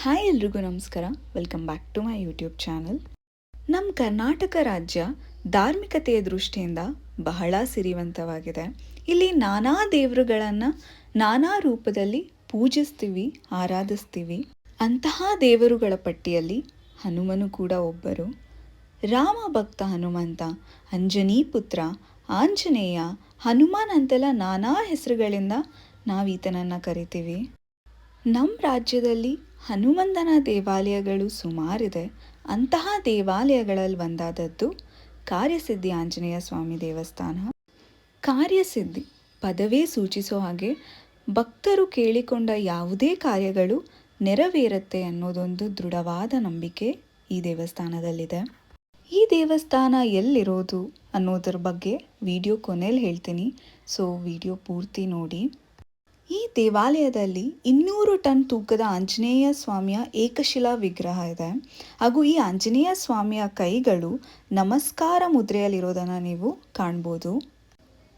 Hi ಎಲ್ರಿಗೂ ನಮಸ್ಕಾರ. Welcome back to my YouTube channel. ನಮ್ಮ ಕರ್ನಾಟಕ ರಾಜ್ಯ ಧಾರ್ಮಿಕತೆಯ ದೃಷ್ಟಿಯಿಂದ ಬಹಳ ಸಿರಿವಂತವಾಗಿದೆ. ಇಲ್ಲಿ ನಾನಾ ದೇವರುಗಳನ್ನು ನಾನಾ ರೂಪದಲ್ಲಿ ಪೂಜಿಸ್ತೀವಿ, ಆರಾಧಿಸ್ತೀವಿ. ಅಂತಹ ದೇವರುಗಳ ಪಟ್ಟಿಯಲ್ಲಿ ಹನುಮನು ಕೂಡ ಒಬ್ಬರು. ರಾಮ ಭಕ್ತ ಹನುಮಂತ, ಅಂಜನಿ ಪುತ್ರ, ಆಂಜನೇಯ, ಹನುಮಾನ್ ಅಂತೆಲ್ಲ ನಾನಾ ಹೆಸರುಗಳಿಂದ ನಾವು ಈತನನ್ನು ಕರಿತೀವಿ. ನಮ್ಮ ರಾಜ್ಯದಲ್ಲಿ ಹನುಮಂತನ ದೇವಾಲಯಗಳು ಸುಮಾರಿದೆ. ಅಂತಹ ದೇವಾಲಯಗಳಲ್ಲಿ ಒಂದಾದದ್ದು ಕಾರ್ಯಸಿದ್ಧಿ ಆಂಜನೇಯ ಸ್ವಾಮಿ ದೇವಸ್ಥಾನ. ಕಾರ್ಯಸಿದ್ಧಿ ಪದವೇ ಸೂಚಿಸೋ ಹಾಗೆ ಭಕ್ತರು ಕೇಳಿಕೊಂಡ ಯಾವುದೇ ಕಾರ್ಯಗಳು ನೆರವೇರುತ್ತೆ ಅನ್ನೋದೊಂದು ದೃಢವಾದ ನಂಬಿಕೆ ಈ ದೇವಸ್ಥಾನದಲ್ಲಿದೆ. ಈ ದೇವಸ್ಥಾನ ಎಲ್ಲಿರೋದು ಅನ್ನೋದ್ರ ಬಗ್ಗೆ ವಿಡಿಯೋ ಕೊನೆಯಲ್ಲಿ ಹೇಳ್ತೀನಿ, ಸೊ ವಿಡಿಯೋ ಪೂರ್ತಿ ನೋಡಿ. ಈ ದೇವಾಲಯದಲ್ಲಿ 200 ಟನ್ ತೂಕದ ಆಂಜನೇಯ ಸ್ವಾಮಿಯ ಏಕಶಿಲಾ ವಿಗ್ರಹ ಇದೆ. ಹಾಗೂ ಈ ಆಂಜನೇಯ ಸ್ವಾಮಿಯ ಕೈಗಳು ನಮಸ್ಕಾರ ಮುದ್ರೆಯಲ್ಲಿರೋದನ್ನು ನೀವು ಕಾಣ್ಬೋದು.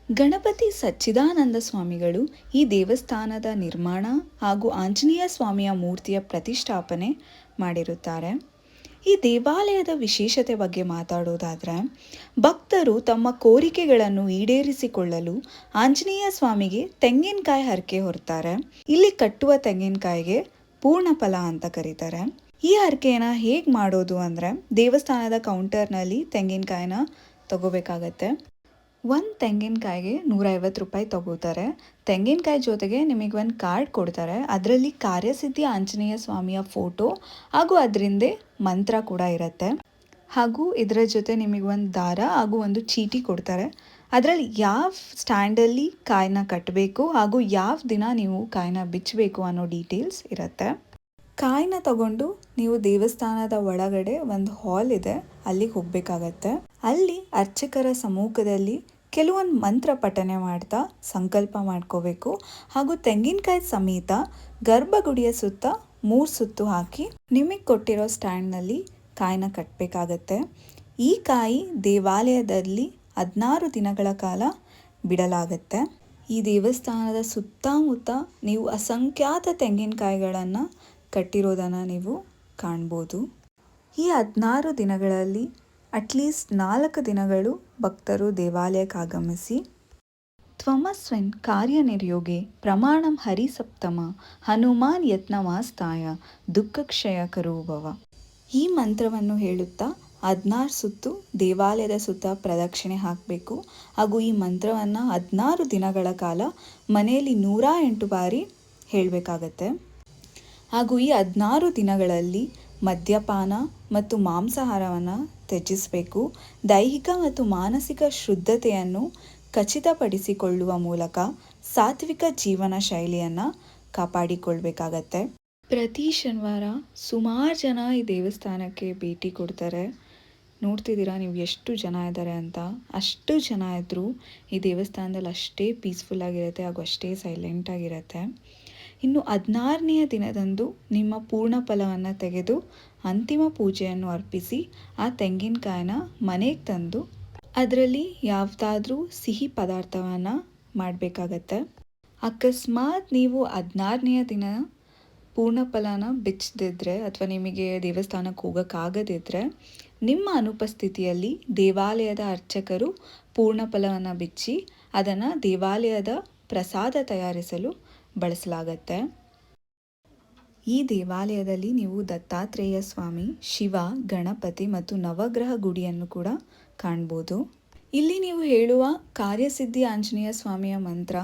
ಗಣಪತಿ ಸಚ್ಚಿದಾನಂದ ಸ್ವಾಮಿಗಳು ಈ ದೇವಸ್ಥಾನದ ನಿರ್ಮಾಣ ಹಾಗೂ ಆಂಜನೇಯ ಸ್ವಾಮಿಯ ಮೂರ್ತಿಯ ಪ್ರತಿಷ್ಠಾಪನೆ ಮಾಡಿರುತ್ತಾರೆ. ಈ ದೇವಾಲಯದ ವಿಶೇಷತೆ ಬಗ್ಗೆ ಮಾತಾಡೋದಾದರೆ, ಭಕ್ತರು ತಮ್ಮ ಕೋರಿಕೆಗಳನ್ನು ಈಡೇರಿಸಿಕೊಳ್ಳಲು ಆಂಜನೇಯ ಸ್ವಾಮಿಗೆ ತೆಂಗಿನಕಾಯಿ ಹರಕೆ ಹೊರ್ತಾರೆ. ಇಲ್ಲಿ ಕಟ್ಟುವ ತೆಂಗಿನಕಾಯಿಗೆ ಪೂರ್ಣಫಲ ಅಂತ ಕರೀತಾರೆ. ಈ ಹರಕೆಯನ್ನು ಹೇಗೆ ಮಾಡೋದು ಅಂದರೆ, ದೇವಸ್ಥಾನದ ಕೌಂಟರ್ನಲ್ಲಿ ತೆಂಗಿನಕಾಯಿನ ತಗೋಬೇಕಾಗತ್ತೆ. ಒಂದು ತೆಂಗಿನಕಾಯಿಗೆ 150 ರೂಪಾಯಿ ತಗೋತಾರೆ. ತೆಂಗಿನಕಾಯಿ ಜೊತೆಗೆ ನಿಮಗೆ ಒಂದು ಕಾರ್ಡ್ ಕೊಡ್ತಾರೆ. ಅದರಲ್ಲಿ ಕಾರ್ಯಸಿದ್ಧಿ ಆಂಜನೇಯ ಸ್ವಾಮಿಯ ಫೋಟೋ ಹಾಗೂ ಅದರಿಂದ ಮಂತ್ರ ಕೂಡ ಇರುತ್ತೆ. ಹಾಗೂ ಇದರ ಜೊತೆ ನಿಮಗೆ ಒಂದು ದಾರ ಹಾಗೂ ಒಂದು ಚೀಟಿ ಕೊಡ್ತಾರೆ. ಅದರಲ್ಲಿ ಯಾವ ಸ್ಟ್ಯಾಂಡಲ್ಲಿ ಕಾಯಿನ ಕಟ್ಟಬೇಕು ಹಾಗೂ ಯಾವ ದಿನ ನೀವು ಕಾಯಿನ ಬಿಚ್ಚಬೇಕು ಅನ್ನೋ ಡೀಟೇಲ್ಸ್ ಇರುತ್ತೆ. ಕಾಯಿನ ತಗೊಂಡು ನೀವು ದೇವಸ್ಥಾನದ ಒಳಗಡೆ ಒಂದು ಹಾಲ್ ಇದೆ, ಅಲ್ಲಿಗೆ ಹೋಗಬೇಕಾಗತ್ತೆ. ಅಲ್ಲಿ ಅರ್ಚಕರ ಸಮ್ಮುಖದಲ್ಲಿ ಕೆಲವೊಂದು ಮಂತ್ರ ಪಠನೆ ಮಾಡ್ತಾ ಸಂಕಲ್ಪ ಮಾಡ್ಕೋಬೇಕು. ಹಾಗೂ ತೆಂಗಿನಕಾಯಿ ಸಮೇತ ಗರ್ಭಗುಡಿಯ ಸುತ್ತ 3 ಸುತ್ತು ಹಾಕಿ ನಿಮಗೆ ಕೊಟ್ಟಿರೋ ಸ್ಟ್ಯಾಂಡ್ನಲ್ಲಿ ಕಾಯಿನ ಕಟ್ಟಬೇಕಾಗತ್ತೆ. ಈ ಕಾಯಿ ದೇವಾಲಯದಲ್ಲಿ 16 ದಿನಗಳ ಕಾಲ ಬಿಡಲಾಗತ್ತೆ. ಈ ದೇವಸ್ಥಾನದ ಸುತ್ತಮುತ್ತ ನೀವು ಅಸಂಖ್ಯಾತ ತೆಂಗಿನಕಾಯಿಗಳನ್ನು ಕಟ್ಟಿರೋದನ್ನು ನೀವು ಕಾಣ್ಬೋದು. ಈ 16 ದಿನಗಳಲ್ಲಿ ಅಟ್ಲೀಸ್ಟ್ 4 ದಿನಗಳು ಭಕ್ತರು ದೇವಾಲಯಕ್ಕೆ ಆಗಮಿಸಿ ತ್ವಮಸ್ವೆನ್ ಕಾರ್ಯನಿರ್ಯೋಗೆ ಪ್ರಮಾಣಂ ಹರಿಸಪ್ತಮ ಹನುಮಾನ್ ಯತ್ನವಾಸ್ತಾಯ ದುಃಖಕ್ಷಯ ಕರೋಭವ. ಈ ಮಂತ್ರವನ್ನು ಹೇಳುತ್ತಾ 16 ಸುತ್ತು ದೇವಾಲಯದ ಸುತ್ತ ಪ್ರದಕ್ಷಿಣೆ ಹಾಕಬೇಕು. ಹಾಗೂ ಈ ಮಂತ್ರವನ್ನು 16 ದಿನಗಳ ಕಾಲ ಮನೆಯಲ್ಲಿ 108 ಬಾರಿ ಹೇಳಬೇಕಾಗತ್ತೆ. ಹಾಗೂ ಈ 16 ದಿನಗಳಲ್ಲಿ ಮದ್ಯಪಾನ ಮತ್ತು ಮಾಂಸಾಹಾರವನ್ನು ತ್ಯಜಿಸಬೇಕು. ದೈಹಿಕ ಮತ್ತು ಮಾನಸಿಕ ಶುದ್ಧತೆಯನ್ನು ಖಚಿತಪಡಿಸಿಕೊಳ್ಳುವ ಮೂಲಕ ಸಾತ್ವಿಕ ಜೀವನ ಶೈಲಿಯನ್ನು ಕಾಪಾಡಿಕೊಳ್ಬೇಕಾಗತ್ತೆ. ಪ್ರತಿ ಶನಿವಾರ ಸುಮಾರು ಜನ ಈ ದೇವಸ್ಥಾನಕ್ಕೆ ಭೇಟಿ ಕೊಡ್ತಾರೆ. ನೋಡ್ತಿದ್ದೀರಾ ನೀವು ಎಷ್ಟು ಜನ ಇದ್ದಾರೆ ಅಂತ. ಅಷ್ಟು ಜನ ಇದ್ದರೂ ಈ ದೇವಸ್ಥಾನದಲ್ಲಿ ಅಷ್ಟೇ ಪೀಸ್ಫುಲ್ಲಾಗಿರುತ್ತೆ ಹಾಗೂ ಅಷ್ಟೇ ಸೈಲೆಂಟಾಗಿರುತ್ತೆ. ಇನ್ನು 16ನೆಯ ದಿನದಂದು ನಿಮ್ಮ ಪೂರ್ಣ ಫಲವನ್ನು ತೆಗೆದು ಅಂತಿಮ ಪೂಜೆಯನ್ನು ಅರ್ಪಿಸಿ ಆ ತೆಂಗಿನಕಾಯಿನ ಮನೆಗೆ ತಂದು ಅದರಲ್ಲಿ ಯಾವುದಾದ್ರೂ ಸಿಹಿ ಪದಾರ್ಥವನ್ನು ಮಾಡಬೇಕಾಗತ್ತೆ. ಅಕಸ್ಮಾತ್ ನೀವು 16ನೆಯ ದಿನ ಪೂರ್ಣ ಫಲನ ಬಿಚ್ಚದಿದ್ದರೆ ಅಥವಾ ನಿಮಗೆ ದೇವಸ್ಥಾನಕ್ಕೆ ಹೋಗೋಕ್ಕಾಗದಿದ್ದರೆ, ನಿಮ್ಮ ಅನುಪಸ್ಥಿತಿಯಲ್ಲಿ ದೇವಾಲಯದ ಅರ್ಚಕರು ಪೂರ್ಣ ಫಲವನ್ನು ಬಿಚ್ಚಿ ಅದನ್ನು ದೇವಾಲಯದ ಪ್ರಸಾದ ತಯಾರಿಸಲು ಬಳಸಲಾಗತ್ತೆ. ಈ ದೇವಾಲಯದಲ್ಲಿ ನೀವು ದತ್ತಾತ್ರೇಯ ಸ್ವಾಮಿ, ಶಿವ, ಗಣಪತಿ ಮತ್ತು ನವಗ್ರಹ ಗುಡಿಯನ್ನು ಕೂಡ ಕಾಣ್ಬೋದು. ಇಲ್ಲಿ ನೀವು ಹೇಳುವ ಕಾರ್ಯಸಿದ್ಧಿ ಆಂಜನೇಯ ಸ್ವಾಮಿಯ ಮಂತ್ರ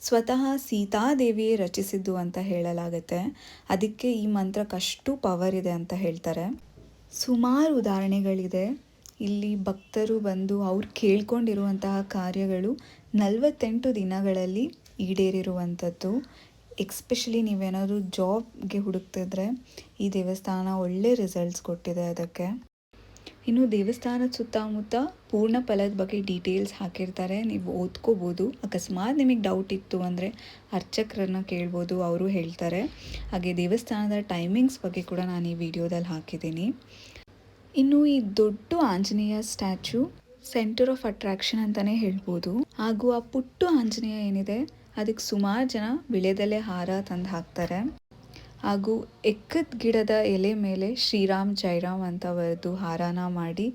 ಸ್ವತಃ ಸೀತಾದೇವಿಯೇ ರಚಿಸಿದ್ದು ಅಂತ ಹೇಳಲಾಗುತ್ತೆ. ಅದಕ್ಕೆ ಈ ಮಂತ್ರಕ್ಕಷ್ಟು ಪವರ್ ಇದೆ ಅಂತ ಹೇಳ್ತಾರೆ. ಸುಮಾರು ಉದಾಹರಣೆಗಳಿದೆ. ಇಲ್ಲಿ ಭಕ್ತರು ಬಂದು ಅವ್ರು ಕೇಳ್ಕೊಂಡಿರುವಂತಹ ಕಾರ್ಯಗಳು 48 ದಿನಗಳಲ್ಲಿ ಈಡೇರಿರುವಂಥದ್ದು. ಎಕ್ಸ್ಪೆಷಲಿ ನೀವೇನಾದರೂ ಜಾಬ್ಗೆ ಹುಡುಕ್ತಿದ್ರೆ ಈ ದೇವಸ್ಥಾನ ಒಳ್ಳೆ ರಿಸಲ್ಟ್ಸ್ ಕೊಟ್ಟಿದೆ ಅದಕ್ಕೆ. ಇನ್ನು ದೇವಸ್ಥಾನದ ಸುತ್ತಮುತ್ತ ಪೂರ್ಣ ಫಲದ ಬಗ್ಗೆ ಡೀಟೇಲ್ಸ್ ಹಾಕಿರ್ತಾರೆ, ನೀವು ಓದ್ಕೋಬೋದು. ಅಕಸ್ಮಾತ್ ನಿಮಗೆ ಡೌಟ್ ಇತ್ತು ಅಂದರೆ ಅರ್ಚಕರನ್ನ ಕೇಳ್ಬೋದು, ಅವರು ಹೇಳ್ತಾರೆ. ಹಾಗೆ ದೇವಸ್ಥಾನದ ಟೈಮಿಂಗ್ಸ್ ಬಗ್ಗೆ ಕೂಡ ನಾನು ಈ ವಿಡಿಯೋದಲ್ಲಿ ಹಾಕಿದ್ದೀನಿ. ಇನ್ನು ಈ ದೊಡ್ಡ Anjaneya statue centre of attraction ಅಂತಲೇ ಹೇಳ್ಬೋದು. ಹಾಗೂ ಆ ಪುಟ್ಟ ಆಂಜನೇಯ ಏನಿದೆ ಅದಕ್ಕೆ ಸುಮಾರು ಜನ ವಿಳೆದೆಲೆ ಹಾರ ತಂದು ಹಾಕ್ತಾರೆ. ಹಾಗೂ ಎಕ್ಕದ ಗಿಡದ ಎಲೆ ಮೇಲೆ ಶ್ರೀರಾಮ್ ಜೈರಾಮ್ ಅಂತ ಬರೆದು ಹಾರಾನ ಮಾಡಿ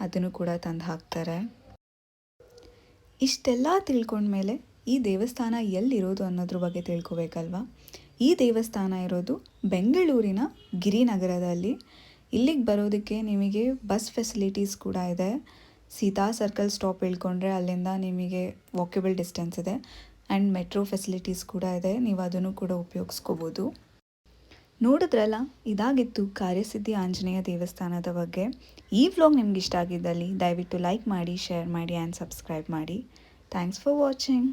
ಅದನ್ನು ಕೂಡ ತಂದು ಹಾಕ್ತಾರೆ. ಇಷ್ಟೆಲ್ಲ ತಿಳ್ಕೊಂಡ್ಮೇಲೆ ಈ ದೇವಸ್ಥಾನ ಎಲ್ಲಿರೋದು ಅನ್ನೋದ್ರ ಬಗ್ಗೆ ತಿಳ್ಕೊಬೇಕಲ್ವಾ. ಈ ದೇವಸ್ಥಾನ ಇರೋದು ಬೆಂಗಳೂರಿನ ಗಿರಿನಗರದಲ್ಲಿ. ಇಲ್ಲಿಗೆ ಬರೋದಕ್ಕೆ ನಿಮಗೆ ಬಸ್ ಫೆಸಿಲಿಟೀಸ್ ಕೂಡ ಇದೆ. ಸೀತಾ ಸರ್ಕಲ್ ಸ್ಟಾಪ್ ಇಳ್ಕೊಂಡ್ರೆ ಅಲ್ಲಿಂದ ನಿಮಗೆ ವಾಕೇಬಲ್ ಡಿಸ್ಟೆನ್ಸ್ ಇದೆ. ಆ್ಯಂಡ್ ಮೆಟ್ರೋ ಫೆಸಿಲಿಟೀಸ್ ಕೂಡ ಇದೆ, ನೀವು ಅದನ್ನು ಕೂಡ ಉಪಯೋಗಿಸ್ಕೋಬೋದು. ನೋಡಿದ್ರಲ್ಲ, ಇದಾಗಿತ್ತು ಕಾರ್ಯಸಿದ್ಧಿ ಆಂಜನೇಯ ದೇವಸ್ಥಾನದ ಬಗ್ಗೆ. ಈ ವ್ಲಾಗ್ ನಿಮ್ಗೆ ಇಷ್ಟ ಆಗಿದ್ದಲ್ಲಿ ದಯವಿಟ್ಟು ಲೈಕ್ ಮಾಡಿ, ಶೇರ್ ಮಾಡಿ ಆ್ಯಂಡ್ ಸಬ್ಸ್ಕ್ರೈಬ್ ಮಾಡಿ. Thanks for watching.